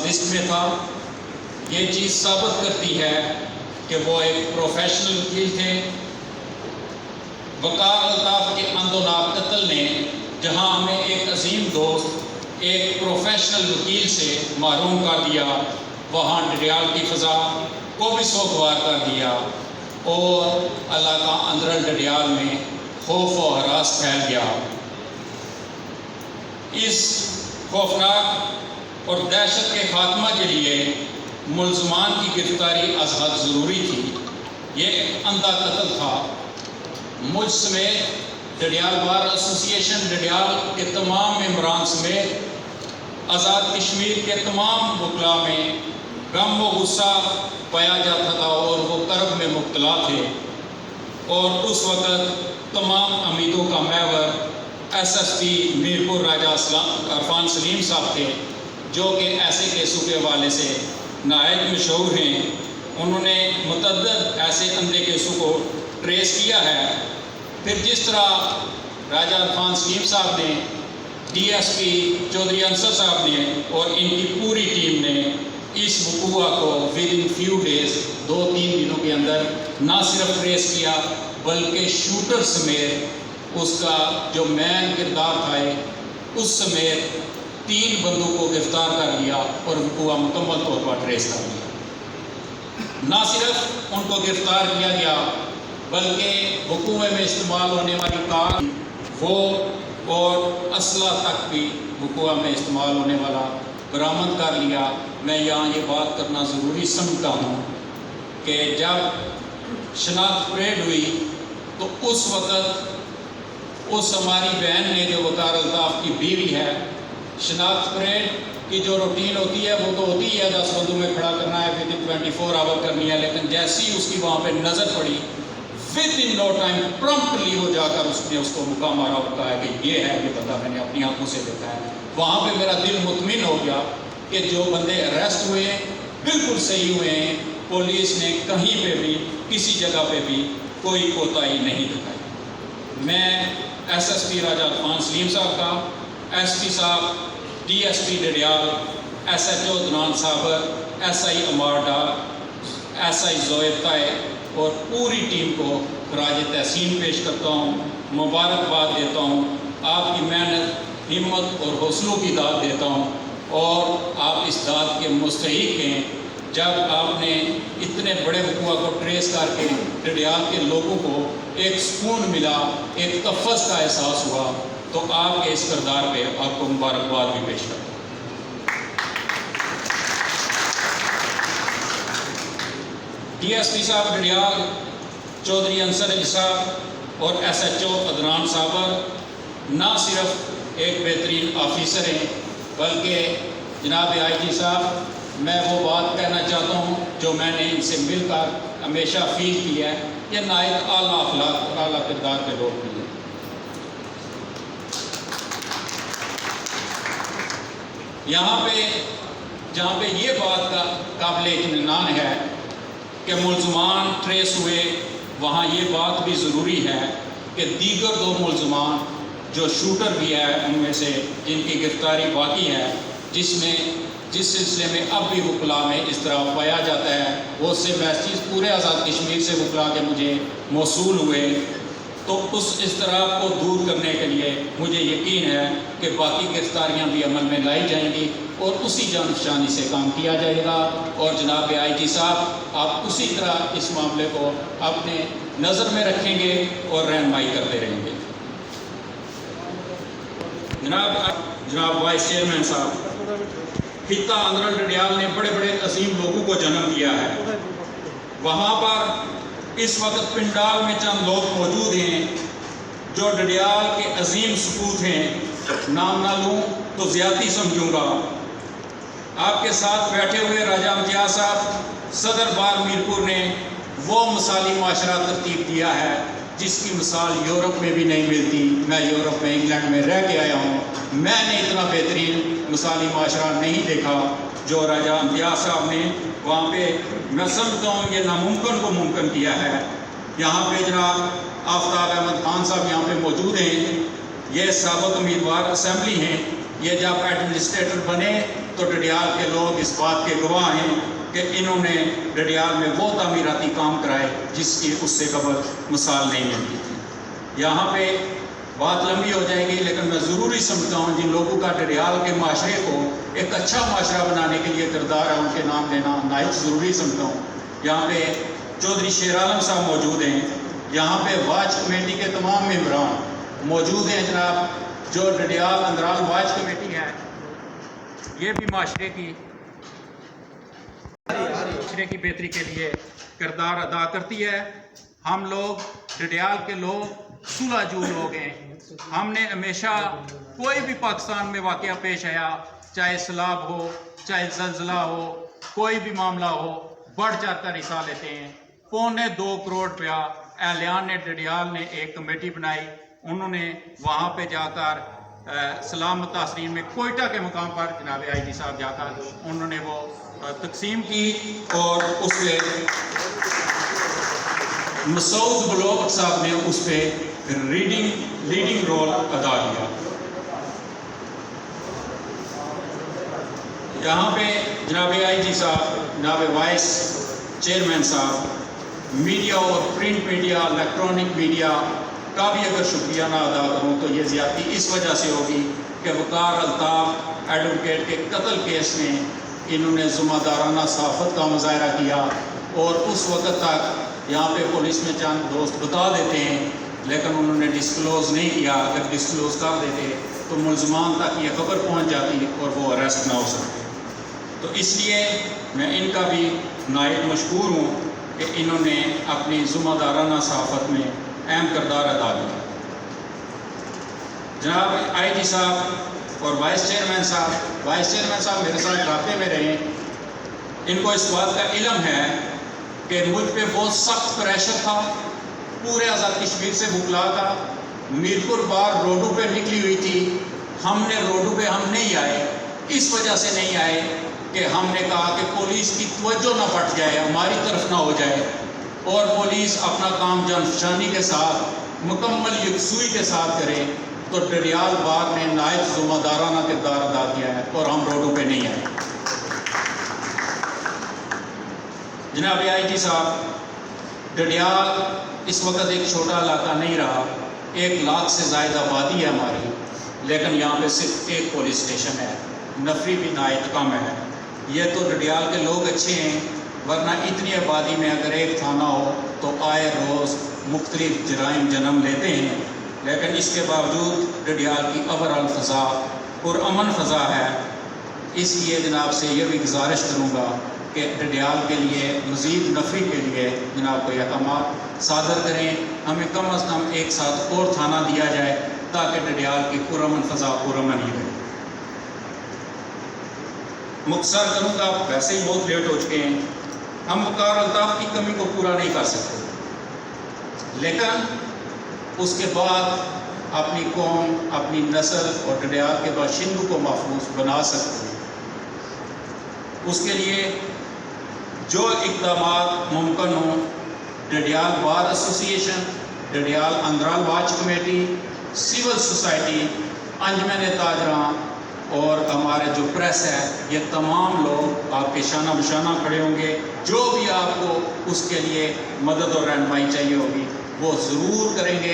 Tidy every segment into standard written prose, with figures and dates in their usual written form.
List میں تھا۔ یہ چیز ثابت کرتی ہے کہ وہ ایک پروفیشنل وکیل تھے۔ وقار الطاف کے اندوناب قتل نے جہاں ہمیں ایک عظیم دوست ایک پروفیشنل وکیل سے محروم کر دیا، وہاں ڈڈیال کی فضا کو بھی سوگوار کر دیا اور علاقہ اندرل ڈڈیال میں خوف و ہراس پھیل گیا۔ اس خوفناک اور دہشت کے خاتمہ کے لیے ملزمان کی گرفتاری از حد ضروری تھی۔ یہ اندھا قتل تھا۔ مجھ سمیت Dadyal bar association Dadyal کے تمام ممبران سمیت آزاد کشمیر کے تمام وکلاء میں غم و غصہ پایا جاتا تھا اور وہ کرب میں مبتلا تھے، اور اس وقت تمام امیدوں کا محور ایس ایس پی میرپور راجہ عرفان سلیم صاحب تھے، جو کہ ایسے کیسوں کے حوالے سے نہایت مشہور ہیں۔ انہوں نے متعدد ایسے اندھے کیسوں کو ٹریس کیا ہے۔ پھر جس طرح راجہ عرفان سلیم صاحب نے، D S P Chaudhry Ansar صاحب نے اور ان کی پوری ٹیم نے اس وقوع کو ودن فیو ڈیز 2-3 دنوں کے اندر نہ صرف ٹریس کیا بلکہ شوٹر سمیت اس کا جو مین کردار تھا اس سمیت 3 بندوں کو گرفتار کر لیا اور وقوع مکمل طور پر ٹریس کر لیا۔ نہ صرف ان کو گرفتار کیا گیا بلکہ وقوع میں استعمال ہونے والی کار وہ اور اسلحہ تک بھی وقوع میں استعمال ہونے والا برآمد کر لیا۔ میں یہاں یہ بات کرنا ضروری سمجھتا ہوں کہ جب شناخت پریڈ ہوئی تو اس وقت اس ہماری بہن نے جو وقار الطاف کی بیوی ہے، شناخت پریڈ کی جو روٹین ہوتی ہے وہ تو ہوتی ہے 10 بندوں میں کھڑا کرنا ہے، ودن 24 آور کرنی ہے، لیکن جیسی اس کی وہاں پہ نظر پڑی ودن نو ٹائم پرمپٹلی وہ جا کر اس نے اس کو مکہ مارا اور کہا ہے کہ یہ ہے، یہ بندہ میں نے اپنی آنکھوں سے دیکھا ہے۔ وہاں پہ میرا دل مطمئن ہو گیا کہ جو بندے اریسٹ ہوئے ہیں بالکل صحیح ہوئے ہیں، پولیس نے کہیں پہ بھی کسی جگہ پہ بھی کوئی کوتاہی نہیں دکھائی۔ میں S S P Raja Irfan سلیم صاحب کا، ایس پی صاحب، D S P Dadyal, S H O Adnan Sabir, S I Ammar Dar, S I زوید طائے اور پوری ٹیم کو خراج تحسین پیش کرتا ہوں، مبارکباد دیتا ہوں۔ آپ کی محنت، ہمت اور حوصلوں کی داد دیتا ہوں، اور آپ اس داد کے مستحق ہیں۔ جب آپ نے اتنے بڑے وقوع کو ٹریس کر کے ڈڈیال کے لوگوں کو ایک سکون ملا، ایک تفظ کا احساس ہوا، تو آپ کے اس کردار پہ آپ کو مبارکباد بھی پیش کرتا ہوں۔ ڈی ایس پی صاحب ڈڈیال چودھری انصر علی صاحب اور ایس ایچ او عدنان صابر نہ صرف ایک بہترین آفیسر ہیں بلکہ جناب آئی جی صاحب، میں وہ بات کہنا چاہتا ہوں جو میں نے ان سے مل کر ہمیشہ فیل کی ہے، یہ نہایت اعلیٰ اخلاق اور اعلیٰ کردار کے لوگ بھی ہیں۔ یہاں پہ جہاں پہ یہ بات کا قابل اطمینان ہے کہ ملزمان ٹریس ہوئے، وہاں یہ بات بھی ضروری ہے کہ دیگر 2 ملزمان جو شوٹر بھی ہے ان میں سے جن کی گرفتاری باقی ہے، جس سلسلے میں اب بھی وکلاء میں اس طرح پایا جاتا ہے، وہ سے میسیج پورے آزاد کشمیر سے وکلاء کے مجھے موصول ہوئے، تو اس اضطراب کو دور کرنے کے لیے مجھے یقین ہے کہ باقی گرفتاریاں بھی عمل میں لائی جائیں گی اور اسی جانفشانی سے کام کیا جائے گا، اور جناب آئی جی صاحب آپ اسی طرح اس معاملے کو اپنے نظر میں رکھیں گے اور رہنمائی کرتے رہیں گے۔ جناب وائس چیئرمین صاحب، خطہ اندرل ڈڈیال نے بڑے بڑے عظیم لوگوں کو جنم دیا ہے۔ وہاں پر اس وقت پنڈال میں چند لوگ موجود ہیں جو ڈڈیال کے عظیم سپوت ہیں، نام نہ لوں تو زیادتی سمجھوں گا۔ آپ کے ساتھ بیٹھے ہوئے راجہ امتیاز صاحب، صدر بار میرپور نے وہ مثالی معاشرہ ترتیب دیا ہے جس کی مثال یورپ میں بھی نہیں ملتی۔ میں یورپ میں انگلینڈ میں رہ کے آیا ہوں، میں نے اتنا بہترین مثالی معاشرہ نہیں دیکھا جو راجہ امتیاز صاحب نے وہاں پہ، میں سمجھتا ہوں یہ ناممکن کو ممکن کیا ہے۔ یہاں پہ جناب آفتاب احمد خان صاحب یہاں پہ موجود ہیں، یہ سابق امیدوار اسمبلی ہیں، یہ جب ایڈمنسٹریٹر بنے تو ڈڈیال کے لوگ اس بات کے گواہ ہیں کہ انہوں نے ڈڈیال میں وہ تعمیراتی کام کرائے جس کی اس سے قبل مثال نہیں ملتی تھی۔ یہاں پہ بات لمبی ہو جائے گی، لیکن میں ضروری سمجھتا ہوں جن لوگوں کا ڈڈیال کے معاشرے کو ایک اچھا معاشرہ بنانے کے لیے کردار ہے، ان کے نام لینا نہایت ضروری سمجھتا ہوں۔ یہاں پہ چودھری شیر عالم صاحب موجود ہیں، یہاں پہ واچ کمیٹی کے تمام ممبران موجود ہیں جناب۔ جو ڈڈیال اندرال واچ کمیٹی ہے یہ بھی معاشرے کی بہتری کے لیے کردار ادا کرتی ہے۔ ہم لوگ ڈڈیال کے لوگ صلح جو لوگ ہیں، ہم نے ہمیشہ کوئی بھی پاکستان میں واقعہ پیش آیا، چاہے سیلاب ہو، چاہے زلزلہ ہو، کوئی بھی معاملہ ہو، بڑھ چڑھ کر حصہ لیتے ہیں۔ 2.25 کروڑ روپیہ اہلیان نے ڈڈیال نے ایک کمیٹی بنائی، انہوں نے وہاں پہ جا کر سلامت تاثرین میں کوئٹہ کے مقام پر جناب آئی جی صاحب جا کر انہوں نے وہ تقسیم کی، اور اس پہ مسعود بلوچ صاحب نے اس پہ لیڈنگ رول ادا کیا۔ یہاں پہ جناب آئی جی صاحب، جناب وائس چیئرمین صاحب، میڈیا اور پرنٹ میڈیا، الیکٹرانک میڈیا کا بھی اگر شکریہ نہ ادا کروں تو یہ زیادتی اس وجہ سے ہوگی کہ وقار الطاف ایڈوکیٹ کے قتل کیس میں انہوں نے ذمہ دارانہ صحافت کا مظاہرہ کیا، اور اس وقت تک یہاں پہ پولیس میں چند دوست بتا دیتے ہیں لیکن انہوں نے ڈسکلوز نہیں کیا۔ اگر ڈسکلوز کر دیتے تو ملزمان تک یہ خبر پہنچ جاتی اور وہ اریسٹ نہ ہو سکتے۔ تو اس لیے میں ان کا بھی نہایت مشکور ہوں کہ انہوں نے اپنی ذمہ دارانہ صحافت میں اہم کردار ادا کیا۔ جناب آئی جی صاحب اور وائس چیئرمین صاحب میرے ساتھ رابطے میں رہے، ان کو اس بات کا علم ہے کہ مجھ پہ بہت سخت پریشر تھا، پورے آزاد کشمیر سے بکلا تھا، میرپور بار روڈوں پہ نکلی ہوئی تھی، ہم نے روڈوں پہ ہم نہیں آئے، اس وجہ سے نہیں آئے کہ ہم نے کہا کہ پولیس کی توجہ نہ پھٹ جائے، ہماری طرف نہ ہو جائے، اور پولیس اپنا کام جانفشانی کے ساتھ مکمل یکسوئی کے ساتھ کرے۔ تو ڈڈیال بار نے نہایت ذمہ دارانہ کردار ادا کیا ہے اور ہم روڈوں پہ نہیں آئے۔ جناب آئی جی صاحب، ڈڈیال اس وقت ایک چھوٹا علاقہ نہیں رہا، 1 لاکھ سے زائد آبادی ہے ہماری، لیکن یہاں پہ صرف ایک پولیس اسٹیشن ہے، نفری بھی نہایت کم ہے۔ یہ تو ڈڈیال کے لوگ اچھے ہیں، ورنہ اتنی آبادی میں اگر ایک تھانہ ہو تو آئے روز مختلف جرائم جنم لیتے ہیں، لیکن اس کے باوجود ڈڈیال کی اوورآل فضا پرامن فضا ہے۔ اس لیے جناب سے یہ بھی گزارش کروں گا کہ ڈڈیال کے لیے مزید نفری کے لیے جناب کو احکامات صادر کریں، ہمیں کم از کم ایک ساتھ اور تھانہ دیا جائے تاکہ ڈڈیال کی پرامن فضا پرامن ہی رہے۔ مختصر کروں گا، ویسے ہی بہت لیٹ ہو چکے ہیں، ہم وقار الطاف کی کمی کو پورا نہیں کر سکتے، لیکن اس کے بعد اپنی قوم، اپنی نسل اور ڈڈیال کے باشندوں کو محفوظ بنا سکتے ہیں۔ اس کے لیے جو اقدامات ممکن ہوں، Dadyal bar association, Dadyal اندرال واچ کمیٹی، سول سوسائٹی، انجمن تاجراں اور ہمارے جو پریس ہے، یہ تمام لوگ آپ کے شانہ بشانہ کھڑے ہوں گے۔ جو بھی آپ کو اس کے لیے مدد اور رہنمائی چاہیے ہوگی وہ ضرور کریں گے،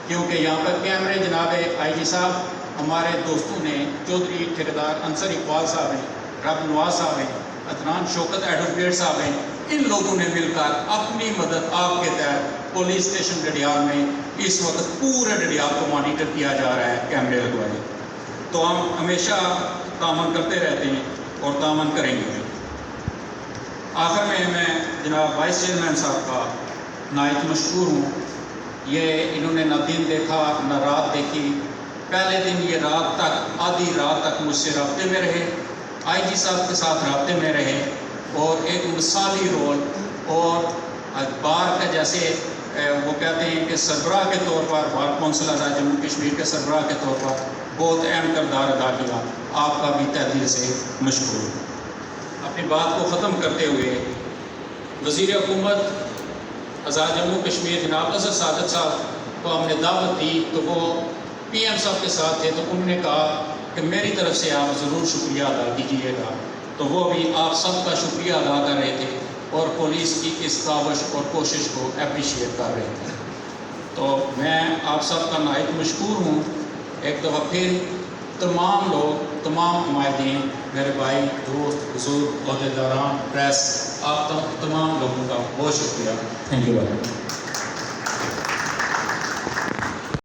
کیونکہ یہاں پر کیمرے جناب آئی جی صاحب ہمارے دوستوں نے، چودھری ٹھیکیدار انصر اقبال صاحب ہیں، رب نواز صاحب ہیں، عدنان شوکت ایڈوکیٹ صاحب ہیں، ان لوگوں نے مل کر اپنی مدد آپ کے تحت پولیس اسٹیشن ڈڈیال میں اس وقت پورے ڈڈیال کو مانیٹر کیا جا رہا ہے، کیمرے لگوائے۔ تو ہم ہمیشہ تعاون کرتے رہتے ہیں اور تعاون کریں گے۔ آخر میں جناب وائس چیئرمین صاحب کا نہایت مشکور ہوں، یہ انہوں نے نہ دن دیکھا نہ رات دیکھی، پہلے دن یہ رات تک، آدھی رات تک مجھ سے رابطے میں رہے، آئی جی صاحب کے ساتھ رابطے میں رہے، اور ایک مثالی رول اور بار کا جیسے وہ کہتے ہیں کہ سربراہ کے طور پر، بار کونسل آزاد جموں کشمیر کے سربراہ کے طور پر بہت اہم کردار ادا کیا، آپ کا بھی تہ دل سے مشکور۔ اپنی بات کو ختم کرتے ہوئے وزیر حکومت آزاد جموں کشمیر جناب اظہر صادق صاحب کو ہم نے دعوت دی، تو وہ پی ایم صاحب کے ساتھ تھے، تو انہوں نے کہا کہ میری طرف سے آپ ضرور شکریہ ادا کیجیے گا، تو وہ بھی آپ سب کا شکریہ ادا کر رہے تھے اور پولیس کی اس کاوش اور کوشش کو اپریشیٹ کر رہے تھے۔ تو میں آپ سب کا نہایت مشکور ہوں۔ ایک دفعہ پھر تمام لوگ، تمام نمائندین، میرے بھائی، دوست، بزرگ، عہدیداران، پریس، آپ تمام لوگوں کا بہت شکریہ۔ Thank you.